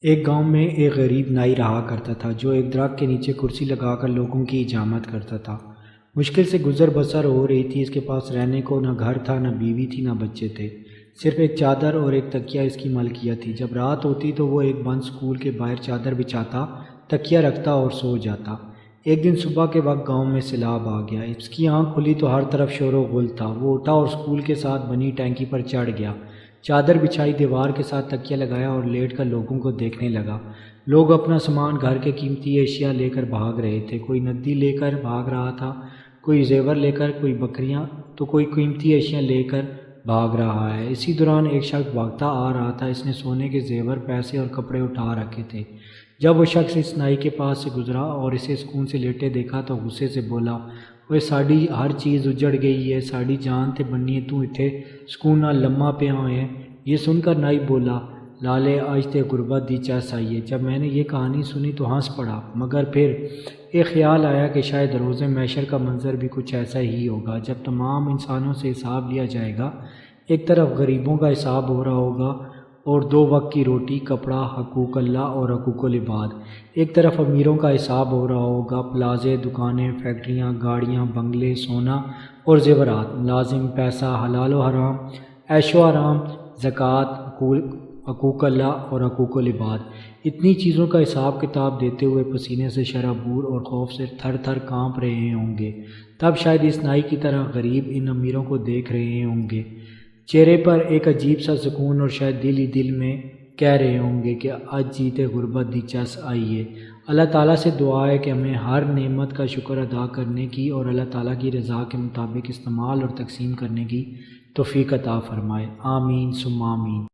ایک گاؤں میں ایک غریب نائی رہا کرتا تھا جو ایک درخت کے نیچے کرسی لگا کر لوگوں کی حجامت کرتا تھا۔ مشکل سے گزر بسر ہو رہی تھی۔ اس کے پاس رہنے کو نہ گھر تھا، نہ بیوی تھی، نہ بچے تھے، صرف ایک چادر اور ایک تکیہ اس کی ملکیت تھی۔ جب رات ہوتی تو وہ ایک بند سکول کے باہر چادر بچھاتا، تکیہ رکھتا اور سو جاتا۔ ایک دن صبح کے وقت گاؤں میں سیلاب آ گیا۔ اس کی آنکھ کھلی تو ہر طرف شور و غل تھا۔ وہ اٹھا اور سکول کے ساتھ بنی ٹینکی پر چڑھ گیا، چادر بچھائی، دیوار کے ساتھ تکیہ لگایا اور لیٹ کر لوگوں کو دیکھنے لگا۔ لوگ اپنا سامان، گھر کے قیمتی اشیاء لے کر بھاگ رہے تھے۔ کوئی نقدی لے کر بھاگ رہا تھا، کوئی زیور لے کر، کوئی بکریاں، تو کوئی قیمتی اشیاء لے کر بھاگ رہا ہے۔ اسی دوران ایک شخص بھاگتا آ رہا تھا۔ اس نے سونے کے زیور، پیسے اور کپڑے اٹھا رکھے تھے۔ جب وہ شخص اس نائی کے پاس سے گزرا اور اسے سکون سے لیٹے دیکھا تو غصے سے بولا، اوئے ساڈی ہر چیز اجڑ گئی ہے، ساڈی جان تے بننی، تو ایتھے سکون نال لمحہ پیا ہوئے۔ یہ سن کر نائی بولا، لالے آج تے غربت دی چس آئی ہے۔ جب میں نے یہ کہانی سنی تو ہنس پڑا، مگر پھر ایک خیال آیا کہ شاید روز محشر کا منظر بھی کچھ ایسا ہی ہوگا، جب تمام انسانوں سے حساب لیا جائے گا۔ ایک طرف غریبوں کا حساب ہو رہا ہوگا اور 2 وقت کی روٹی، کپڑا، حقوق اللہ اور حقوق العباد۔ ایک طرف امیروں کا حساب ہو رہا ہوگا، پلازے، دکانیں، فیکٹریاں، گاڑیاں، بنگلے، سونا اور زیورات، ملازم، پیسہ، حلال و حرام، عیش و آرام، زکوٰۃ، حقوق اللہ اور حقوق العباد۔ اتنی چیزوں کا حساب کتاب دیتے ہوئے پسینے سے شرابور اور خوف سے تھر تھر کانپ رہے ہوں گے، تب شاید اس نائی کی طرح غریب ان امیروں کو دیکھ رہے ہوں گے، چہرے پر ایک عجیب سا سکون، اور شاید دل ہی دل میں کہہ رہے ہوں گے کہ آج جیتے غربت دی چس آئی ہے۔ اللہ تعالیٰ سے دعا ہے کہ ہمیں ہر نعمت کا شکر ادا کرنے کی اور اللہ تعالیٰ کی رضا کے مطابق استعمال اور تقسیم کرنے کی توفیق عطا فرمائے۔ آمین ثم آمین۔